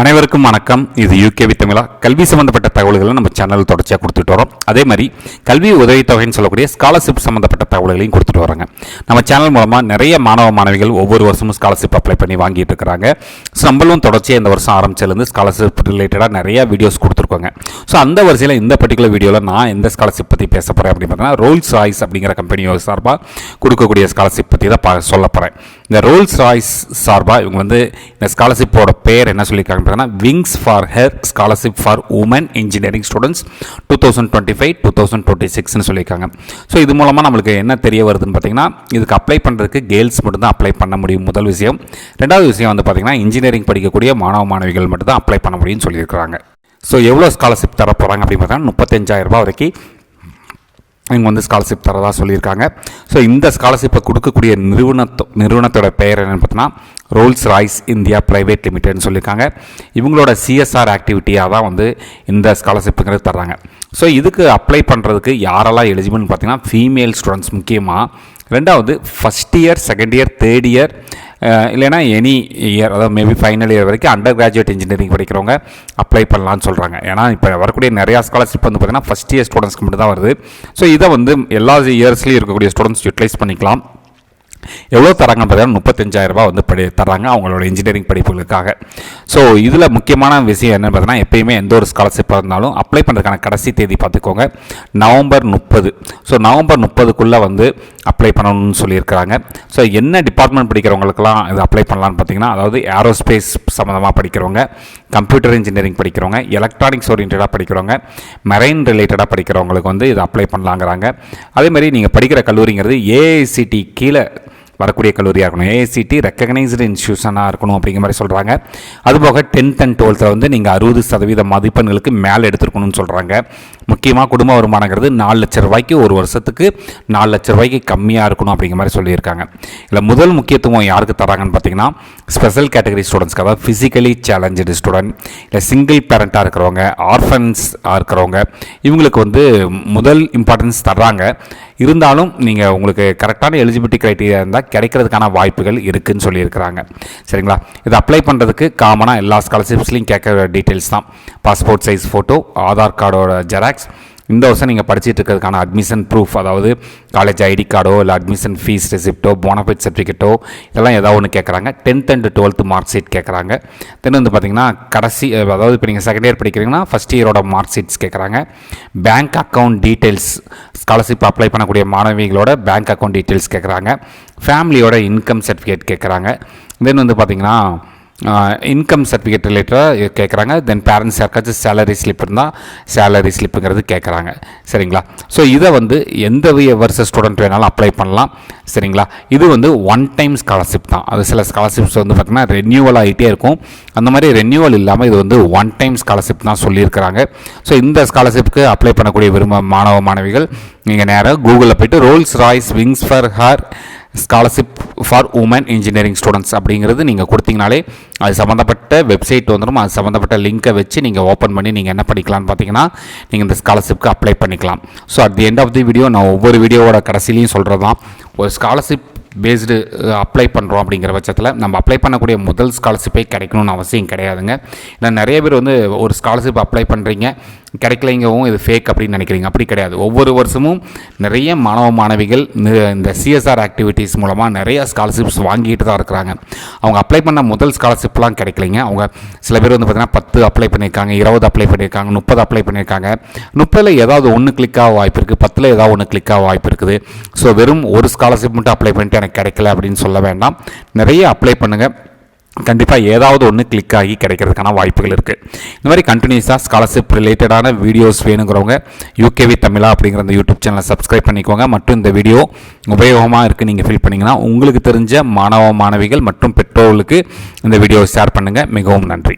அனைவருக்கும் வணக்கம். இது யூகேவி தமிழா. கல்வி சம்பந்தப்பட்ட தகவல்களை நம்ம சேனல் தொடர்ச்சியாக கொடுத்துட்டு வரோம். அதே மாதிரி கல்வி உதவித்தொகைன்னு சொல்லக்கூடிய ஸ்காலர்ஷிப் சம்மந்தப்பட்ட தகவல்களையும் கொடுத்துட்டு வராங்க. நம்ம சேனல் மூலமாக நிறைய மாணவ மாணவிகள் ஒவ்வொரு வருஷமும் ஸ்காலர்ஷிப் அப்ளை பண்ணி வாங்கிட்டு இருக்கிறாங்க. ஸோ நம்மளும் தொடர்ச்சியாக இந்த வருஷம் ஆரம்பிச்சிலேருந்து ஸ்காலர்ஷிப் ரிலேட்டடாக நிறைய வீடியோஸ் கொடுத்துருக்கோங்க. ஸோ அந்த வரிசையில் இந்த பர்டிகுலர் வீடியோவில் நான் எந்த ஸ்காலர்ஷிப் பற்றி பேச போகிறேன் அப்படின்னு பார்த்தீங்கன்னா, ரோல்ஸ் ராய்ஸ் அப்படிங்கிற கம்பெனியோட சார்பாக கொடுக்கக்கூடிய ஸ்காலர்ஷிப் பற்றி தான் சொல்ல போகிறேன். இந்த ரோல்ஸ் ராய்ஸ் சார்பாக இவங்க இந்த ஸ்காலர்ஷிப்போட பேர் என்ன சொல்லியிருக்காங்க பார்த்தீங்கன்னா, wings for her scholarship for women engineering students 2025-2026ன்னு சொல்லியிருக்காங்க. ஸோ இது மூலமாக நம்மளுக்கு என்ன தெரிய வருதுன்னு பார்த்தீங்கன்னா, இதுக்கு அப்ளை பண்ணுறதுக்கு கேர்ள்ஸ் மட்டும்தான் அப்ளை பண்ண முடியும், முதல் விஷயம். ரெண்டாவது விஷயம் பார்த்தீங்கன்னா, இன்ஜினியரிங் படிக்கக்கூடிய மாணவ மாணவிகள் மட்டும்தான் அப்ளை பண்ண முடியும்னு சொல்லியிருக்கிறாங்க. ஸோ எவ்வளோ ஸ்காலர்ஷிப் தர போகிறாங்க அப்படின்னு பார்த்தீங்கன்னா, 35,000 வரைக்கும் இவங்க ஸ்காலர்ஷிப் தரதாக சொல்லியிருக்காங்க. ஸோ இந்த ஸ்காலர்ஷிப்பை கொடுக்கக்கூடிய நிறுவனத்தோட பெயர் என்னென்னு பார்த்தீங்கன்னா, ரோல்ஸ் ராய்ஸ் இந்தியா பிரைவேட் லிமிடெட்னு சொல்லியிருக்காங்க. இவங்களோட சிஎஸ்ஆர் ஆக்டிவிட்டியாக தான் இந்த ஸ்காலர்ஷிப்புங்கிறது தர்றாங்க. ஸோ இதுக்கு அப்ளை பண்ணுறதுக்கு யாரெல்லாம் எலிஜிபிள்னு பார்த்தீங்கன்னா, ஃபீமேல் ஸ்டூடெண்ட்ஸ் முக்கியமாக. ரெண்டாவது first year, second year, third year, இல்லைனா எனி இயர், அதாவது மேபி ஃபைனல் இயர் வரைக்கும் அண்டர் கிராஜுவேட் இன்ஜினியரிங் படிக்கிறவங்க அப்ளை பண்ணலான்னு சொல்கிறாங்க. ஏன்னா இப்போ வரக்கூடிய நிறையா ஸ்காலர்ஷிப் பார்த்தீங்கன்னா ஃபஸ்ட் இயர் ஸ்டூடெண்ட்ஸ்க்கு மட்டும் தான் வருது. ஸோ இதை எல்லா இயர்ஸ்லேயும் இருக்கக்கூடிய ஸ்டூடெண்ட்ஸ் யூட்டிலைஸ் பண்ணிக்கலாம். எவ்வளோ தராங்கன்னு பார்த்தீங்கன்னா, 35,000 தராங்க அவங்களோட இன்ஜினியரிங் படிப்புகளுக்காக. ஸோ இதில் முக்கியமான விஷயம் என்னென்னு பார்த்தீங்கன்னா, எப்பயுமே எந்த ஒரு ஸ்காலர்ஷிப்பாக இருந்தாலும் அப்ளை பண்ணுறதுக்கான கடைசி தேதி பார்த்துக்கோங்க, நவம்பர் 30. ஸோ நவம்பர் 30க்குள்ளே அப்ளை பண்ணணும்னு சொல்லியிருக்கிறாங்க. ஸோ என்ன டிபார்ட்மெண்ட் படிக்கிறவங்களுக்கெல்லாம் இது அப்ளை பண்ணலான்னு பார்த்தீங்கன்னா, அதாவது ஏரோஸ்பேஸ் சம்மந்தமாக படிக்கிறவங்க, கம்ப்யூட்டர் இன்ஜினியரிங் படிக்கிறவங்க, எலக்ட்ரானிக்ஸ் ஓரியன்டாக படிக்கிறவங்க, மெரைன் ரிலேட்டடாக படிக்கிறவங்களுக்கு இது அப்ளை பண்ணலாங்கிறாங்க. அதேமாதிரி நீங்கள் படிக்கிற கல்லூரிங்கிறது ஏஐசிடி கீழே வரக்கூடிய கல்லூரியாக இருக்கணும், ஏஐசிடி ரெக்கக்னைஸ்டு இன்ஸ்டியூஷனாக இருக்கணும் அப்படிங்கிற மாதிரி சொல்கிறாங்க. அதுபோக 10th and 12th நீங்கள் 60% மதிப்பெண்களுக்கு மேலே எடுத்துருக்கணும்னு சொல்கிறாங்க. முக்கியமாக குடும்ப வருமானங்கிறது 4 லட்ச ரூபாய்க்கு ஒரு வருஷத்துக்கு 4 லட்ச ரூபாய்க்கு கம்மியாக இருக்கணும் அப்படிங்கிற மாதிரி சொல்லியிருக்காங்க. இல்லை முதல் முக்கியத்துவம் யாருக்கு தராங்கன்னு பார்த்தீங்கன்னா, ஸ்பெஷல் கேட்டகரி ஸ்டூடெண்ட்ஸ்க்கு, அதாவது ஃபிசிக்கலி சேலஞ்சு ஸ்டூடெண்ட், இல்லை சிங்கிள் பேரண்ட்டாக இருக்கிறவங்க, ஆர்ஃபன்ஸாக இருக்கிறவங்க, இவங்களுக்கு முதல் இம்பார்ட்டன்ஸ் தர்றாங்க. இருந்தாலும் நீங்கள் உங்களுக்கு கரெக்டான எலிஜிபிலிட்டி க்ரைட்டீரியா இருந்தால் கிடைக்கிறதுக்கான வாய்ப்புகள் இருக்குதுன்னு சொல்லியிருக்கிறாங்க. சரிங்களா? இதை அப்ளை பண்ணுறதுக்கு காமனாக எல்லா ஸ்காலர்ஷிப்ஸ்லையும் கேட்குற டீட்டெயில்ஸ் தான்: பாஸ்போர்ட் சைஸ் ஃபோட்டோ, ஆதார் கார்டோட ஜெராக்ஸ், இந்த வருஷம் நீங்கள் படிச்சுட்டு இருக்கிறதுக்கான அட்மிஷன் ப்ரூஃப், அதாவது காலேஜ் ஐடி கார்டோ இல்லை அட்மிஷன் ஃபீஸ் ரெசிப்டோ, போனஃபைட் சர்டிஃபிகேட்டோ, இதெல்லாம் ஏதாவது ஒன்று கேட்குறாங்க. 10th and 12th mark sheet கேட்குறாங்க. தென் பார்த்தீங்கன்னா கடைசி, அதாவது இப்போ நீங்கள் செகண்ட் இயர் படிக்கிறீங்கன்னா ஃபஸ்ட் இயரோட மார்க் ஷீட்ஸ் கேட்குறாங்க. Bank account details, scholarship apply பண்ணக்கூடிய மாணவிகளோட பேங்க் அக்கௌண்ட் டீட்டெயில்ஸ் கேட்குறாங்க. ஃபேமிலியோட இன்கம் சர்டிஃபிகேட் கேட்குறாங்க. தென் பார்த்தீங்கன்னா இன்கம் சர்டிஃபிகேட் ரிலேட்டடாக கேட்குறாங்க. தென் பேரண்ட்ஸ் யாருக்காச்சும் சேலரி ஸ்லிப் இருந்தால் சேலரி ஸ்லிப்புங்கிறது கேட்குறாங்க. சரிங்களா? ஸோ இதை எந்த வருஷ ஸ்டூடெண்ட் வேணாலும் அப்ளை பண்ணலாம். சரிங்களா? இது ஒன் டைம் ஸ்காலர்ஷிப் தான். அது சில ஸ்காலர்ஷிப்ஸ் பார்த்திங்கன்னா ரெனியூவல் ஆகிட்டே இருக்கும். அந்த மாதிரி ரெனியூவல் இல்லாமல் இது ஒன் டைம் ஸ்காலர்ஷிப் தான் சொல்லியிருக்கிறாங்க. ஸோ இந்த ஸ்காலர்ஷிப்புக்கு அப்ளை பண்ணக்கூடிய மாணவ மாணவிகள் நீங்கள் நேராக கூகுளில் போய்ட்டு Rolls Royce wings for her scholarship for women engineering students அப்படிங்கிறது நீங்கள் கொடுத்தீங்கனாலே அது சம்மந்தப்பட்ட வெப்சைட் வந்துடும். அது சம்மந்தப்பட்ட லிங்கை வச்சு நீங்கள் ஓப்பன் பண்ணி நீங்கள் என்ன பண்ணிக்கலாம்னு பார்த்தீங்கன்னா, நீங்கள் இந்த ஸ்காலர்ஷிப்க்கு அப்ளை பண்ணிக்கலாம். So at the end of the video நான் ஒவ்வொரு வீடியோவோட கடைசிலையும் சொல்கிறது தான், ஒரு ஸ்காலர்ஷிப் பேஸ்டு அப்ளை பண்ணுறோம் அப்படிங்கிற பட்சத்தில் நம்ம அப்ளை பண்ணக்கூடிய முதல் ஸ்காலர்ஷிப்பே கிடைக்கணும்னு அவசியம் கிடையாதுங்க. இல்லை நிறைய பேர் ஒரு ஸ்காலர்ஷிப் அப்ளை பண்ணுறீங்க, கிடைக்கலைங்கவும் இது ஃபேக் அப்படின்னு நினைக்கிறீங்க. அப்படி கிடையாது. ஒவ்வொரு வருஷமும் நிறைய மாணவ மாணவிகள் இந்த சிஎஸ்ஆர் ஆக்டிவிட்டீஸ் மூலமாக நிறைய ஸ்காலர்ஷிப்ஸ் வாங்கிட்டு தான் இருக்கிறாங்க. அவங்க அப்ளை பண்ண முதல் ஸ்காலர்ஷிப்லாம் கிடைக்கலைங்க. அவங்க சில பேர் பார்த்திங்கன்னா 10 அப்ளை பண்ணியிருக்காங்க, 20 அப்ளை பண்ணியிருக்காங்க, 30 அப்ளை பண்ணியிருக்காங்க. 30ல் ஏதாவது ஒன்று கிளிக்காக வாய்ப்பு இருக்குது, 10ல் ஏதாவது ஒன்று கிளிக்காக வாய்ப்பு இருக்குது. ஸோ வெறும் ஒரு ஸ்காலர்ஷிப் மட்டும் அப்ளை பண்ணிட்டு எனக்கு கிடைக்கல அப்படின்னு சொல்ல வேண்டாம். நிறைய அப்ளை பண்ணுங்கள், கண்டிப்பாக ஏதாவது ஒன்று கிளிக் ஆகி கிடைக்கிறதுக்கான வாய்ப்புகள் இருக்குது. இந்த மாதிரி கண்டினியூஸாக ஸ்காலர்ஷிப் ரிலேட்டடான வீடியோஸ் வேணுங்கிறவங்க யூகேவி தமிழா அப்படிங்கிற அந்த யூடியூப் சேனலை சப்ஸ்கிரைப் பண்ணிக்கோங்க. மற்றும் இந்த வீடியோ உபயோகமாக இருக்குது நீங்கள் ஃபீல் பண்ணிங்கன்னா உங்களுக்கு தெரிஞ்ச மாணவ மாணவிகள் மற்றும் பெற்றோர்களுக்கு இந்த வீடியோவை ஷேர் பண்ணுங்கள். மிகவும் நன்றி.